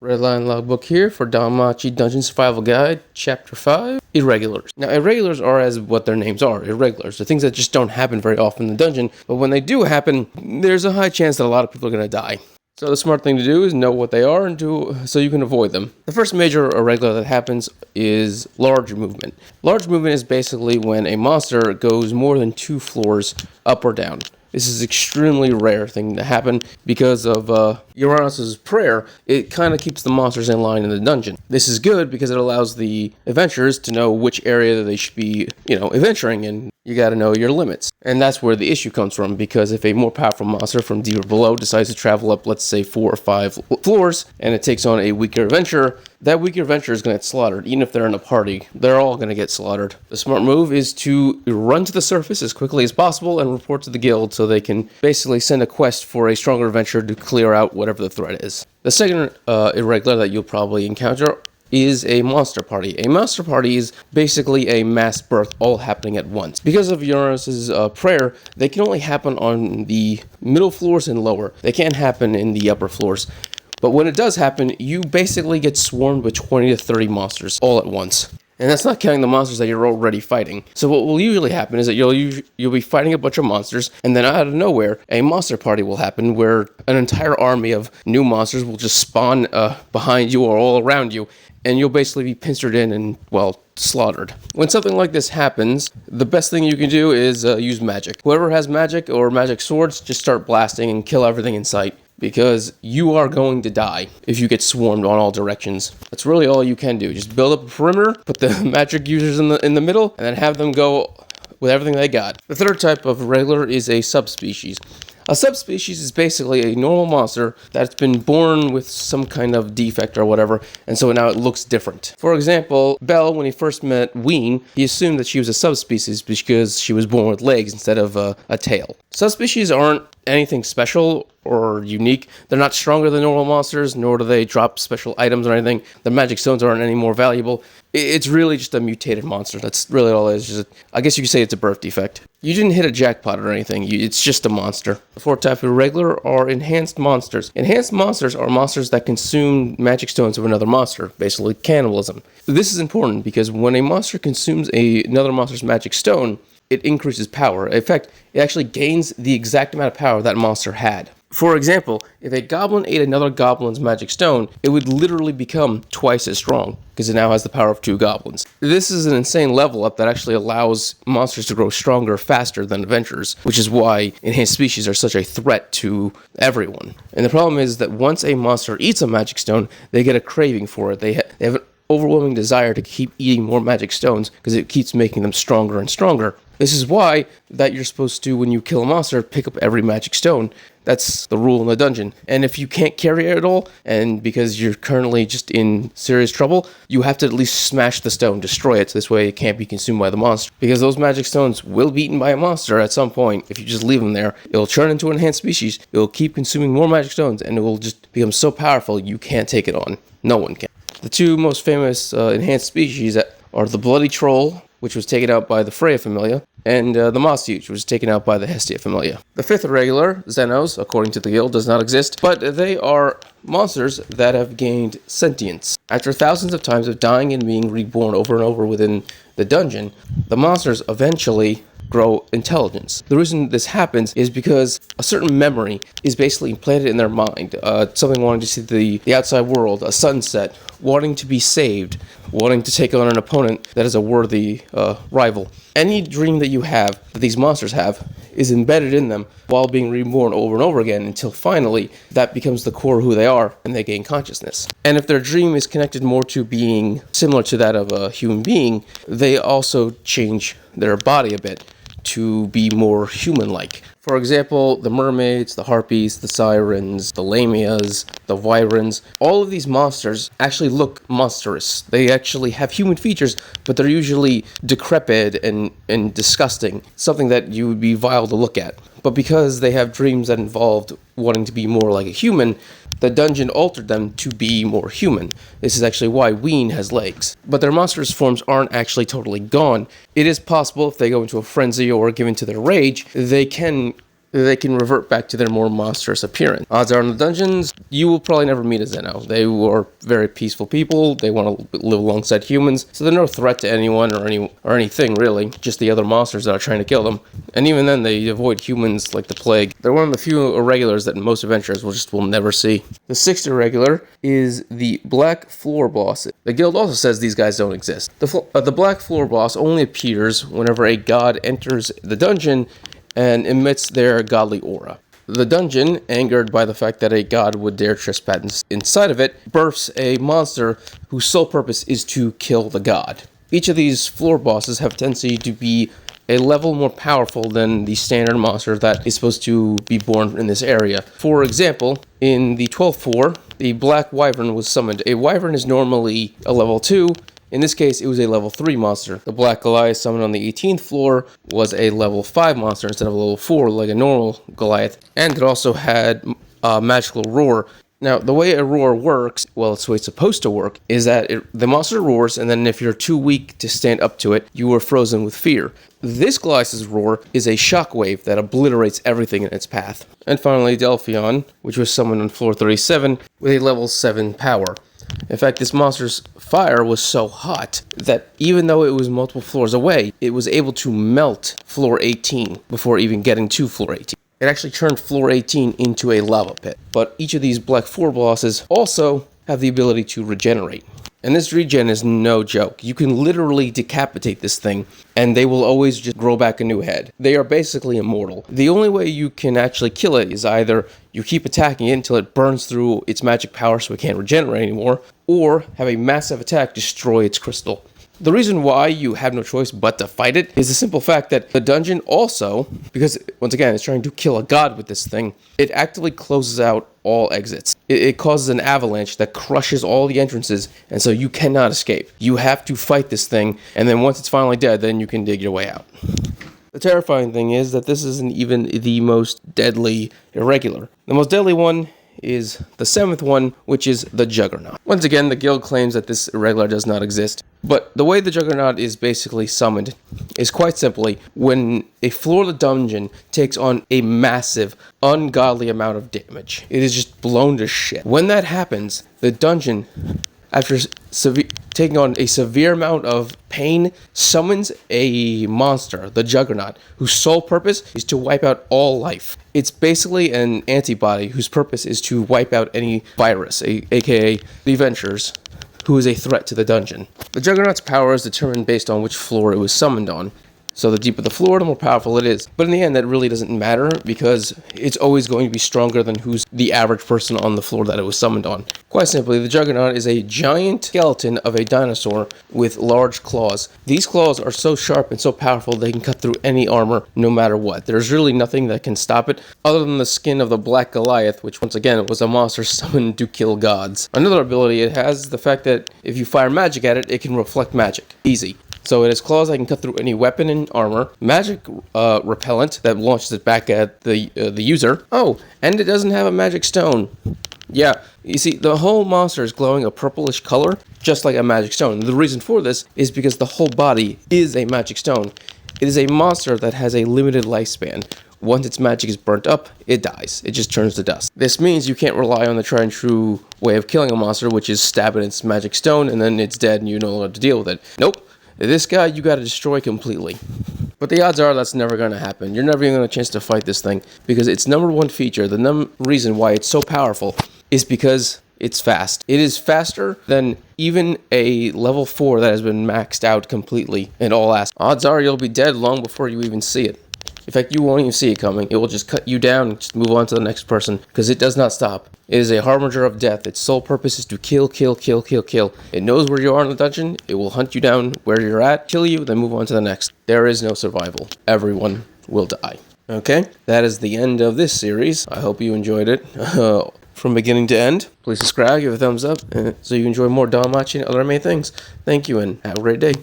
Redline Logbook here for Danmachi Dungeon Survival Guide, Chapter 5, Irregulars. Now, irregulars are as what their names are, irregulars. They're things that just don't happen very often in the dungeon, but when they do happen, there's a high chance that a lot of people are going to die. So the smart thing to do is know what they are and so you can avoid them. The first major irregular that happens is large movement. Large movement is basically when a monster goes more than 2 floors up or down. This is an extremely rare thing to happen because of Uranus's prayer. It kind of keeps the monsters in line in the dungeon. This is good because it allows the adventurers to know which area they should be, adventuring in. You got to know your limits. And that's where the issue comes from, because if a more powerful monster from deeper below decides to travel up, let's say 4 or 5 floors, and it takes on a weaker adventurer, that weaker adventurer is going to get slaughtered. Even if they're in a party, they're all going to get slaughtered. The smart move is to run to the surface as quickly as possible and report to the guild so they can basically send a quest for a stronger adventurer to clear out whatever the threat is. The second irregular that you'll probably encounter is a monster party. A monster party is basically a mass birth all happening at once. Because of Uranus's prayer, they can only happen on the middle floors and lower. They can't happen in the upper floors. But when it does happen, you basically get swarmed with 20 to 30 monsters all at once. And that's not counting the monsters that you're already fighting. So what will usually happen is that you'll be fighting a bunch of monsters, and then out of nowhere, a monster party will happen where an entire army of new monsters will just spawn behind you or all around you, and you'll basically be pincered in and, slaughtered. When something like this happens, the best thing you can do is use magic. Whoever has magic or magic swords, just start blasting and kill everything in sight, because you are going to die if you get swarmed on all directions. That's really all you can do. Just build up a perimeter, put the magic users in the middle, and then have them go with everything they got. The third type of irregular is a subspecies. A subspecies is basically a normal monster that's been born with some kind of defect or whatever, and so now it looks different. For example, Belle, when he first met Ween, he assumed that she was a subspecies because she was born with legs instead of a tail. Subspecies aren't anything special or unique. They're not stronger than normal monsters, nor do they drop special items or anything. The magic stones aren't any more valuable. It's really just a mutated monster. That's really all it is. I guess you could say it's a birth defect. You didn't hit a jackpot or anything. It's just a monster. The fourth type of irregular are enhanced monsters. Enhanced monsters are monsters that consume magic stones of another monster, basically cannibalism. This is important because when a monster consumes another monster's magic stone, it increases power. In fact, it actually gains the exact amount of power that monster had. For example, if a goblin ate another goblin's magic stone, it would literally become twice as strong, because it now has the power of 2 goblins. This is an insane level up that actually allows monsters to grow stronger faster than adventurers, which is why enhanced species are such a threat to everyone. And the problem is that once a monster eats a magic stone, they get a craving for it. They have an overwhelming desire to keep eating more magic stones because it keeps making them stronger and stronger. This is why that you're supposed to, when you kill a monster, pick up every magic stone. That's the rule in the dungeon. And if you can't carry it at all, and because you're currently just in serious trouble, you have to at least smash the stone, destroy it, so this way it can't be consumed by the monster. Because those magic stones will be eaten by a monster at some point. If you just leave them there, it'll turn into an enhanced species, it'll keep consuming more magic stones, and it will just become so powerful you can't take it on. No one can. The 2 most famous enhanced species are the Bloody Troll, which was taken out by the Freya Familia, and the Moss Huge, which was taken out by the Hestia Familia. The 5th irregular, Xenos, according to the guild, does not exist, but they are monsters that have gained sentience. After thousands of times of dying and being reborn over and over within the dungeon, the monsters eventually grow intelligence. The reason this happens is because a certain memory is basically implanted in their mind. Something wanting to see the outside world, a sunset, wanting to be saved, wanting to take on an opponent that is a worthy rival. Any dream that you have, that these monsters have, is embedded in them while being reborn over and over again until finally that becomes the core of who they are and they gain consciousness. And if their dream is connected more to being similar to that of a human being, they also change their body a bit to be more human-like. For example, the mermaids, the harpies, the sirens, the lamias, the wyverns, all of these monsters actually look monstrous. They actually have human features, but they're usually decrepit and disgusting, something that you would be vile to look at. But because they have dreams that involved wanting to be more like a human, the dungeon altered them to be more human. This is actually why Ween has legs. But their monstrous forms aren't actually totally gone. It is possible if they go into a frenzy or give into their rage, they can they can revert back to their more monstrous appearance. Odds are in the dungeons, you will probably never meet a Zeno. They were very peaceful people. They want to live alongside humans, so they're no threat to anyone or anything really. Just the other monsters that are trying to kill them. And even then, they avoid humans like the plague. They're one of the few irregulars that most adventurers will never see. The sixth irregular is the Black Floor Boss. The guild also says these guys don't exist. The Black Floor Boss only appears whenever a god enters the dungeon and emits their godly aura. The dungeon, angered by the fact that a god would dare trespass inside of it, births a monster whose sole purpose is to kill the god. Each of these floor bosses have a tendency to be a level more powerful than the standard monster that is supposed to be born in this area. For example, in the 12th floor, the Black Wyvern was summoned. A Wyvern is normally a level 2. In this case, it was a level 3 monster. The Black Goliath summoned on the 18th floor was a level 5 monster instead of a level 4 like a normal Goliath. And it also had a magical roar. Now, the way a roar works, well, it's the way it's supposed to work, is that the monster roars, and then if you're too weak to stand up to it, you are frozen with fear. This Goliath's roar is a shockwave that obliterates everything in its path. And finally, Delphion, which was summoned on floor 37 with a level 7 power. In fact, this monster's fire was so hot that even though it was multiple floors away, it was able to melt floor 18 before even getting to floor 18. It actually turned floor 18 into a lava pit. But each of these Black Floor bosses also have the ability to regenerate. And this regen is no joke. You can literally decapitate this thing, and they will always just grow back a new head. They are basically immortal. The only way you can actually kill it is either you keep attacking it until it burns through its magic power so it can't regenerate anymore, or have a massive attack destroy its crystal. The reason why you have no choice but to fight it is the simple fact that the dungeon also, because once again it's trying to kill a god with this thing, it actively closes out all exits. It causes an avalanche that crushes all the entrances, and so you cannot escape. You have to fight this thing, and then once it's finally dead, then you can dig your way out. The terrifying thing is that this isn't even the most deadly irregular. The most deadly one is the 7th one, which is the Juggernaut. Once again, the guild claims that this irregular does not exist, but the way the Juggernaut is basically summoned is quite simply when a floor of the dungeon takes on a massive, ungodly amount of damage. It is just blown to shit. When that happens, the dungeon, after taking on a severe amount of pain, summons a monster, the Juggernaut, whose sole purpose is to wipe out all life. It's basically an antibody whose purpose is to wipe out any virus, aka the Adventurers, who is a threat to the dungeon. The Juggernaut's power is determined based on which floor it was summoned on. So the deeper the floor, the more powerful it is. But in the end, that really doesn't matter because it's always going to be stronger than who's the average person on the floor that it was summoned on. Quite simply, the Juggernaut is a giant skeleton of a dinosaur with large claws. These claws are so sharp and so powerful they can cut through any armor no matter what. There's really nothing that can stop it other than the skin of the Black Goliath, which once again was a monster summoned to kill gods. Another ability it has is the fact that if you fire magic at it, it can reflect magic. Easy. So it has claws that can cut through any weapon and armor, magic repellent that launches it back at the user. Oh, and it doesn't have a magic stone. Yeah, you see, the whole monster is glowing a purplish color, just like a magic stone. The reason for this is because the whole body is a magic stone. It is a monster that has a limited lifespan. Once its magic is burnt up, it dies. It just turns to dust. This means you can't rely on the tried and true way of killing a monster, which is stabbing its magic stone and then it's dead and you know how to deal with it. Nope. This guy, you gotta destroy completely. But the odds are that's never gonna happen. You're never even gonna have a chance to fight this thing because its number one feature, the reason why it's so powerful, is because it's fast. It is faster than even a level 4 that has been maxed out completely in all aspects. Odds are you'll be dead long before you even see it. In fact, you won't even see it coming. It will just cut you down and just move on to the next person because it does not stop. It is a harbinger of death. Its sole purpose is to kill, kill, kill, kill, kill. It knows where you are in the dungeon. It will hunt you down where you're at, kill you, then move on to the next. There is no survival. Everyone will die. Okay, that is the end of this series. I hope you enjoyed it from beginning to end. Please subscribe, give a thumbs up so you enjoy more Danmachi and other amazing things. Thank you and have a great day.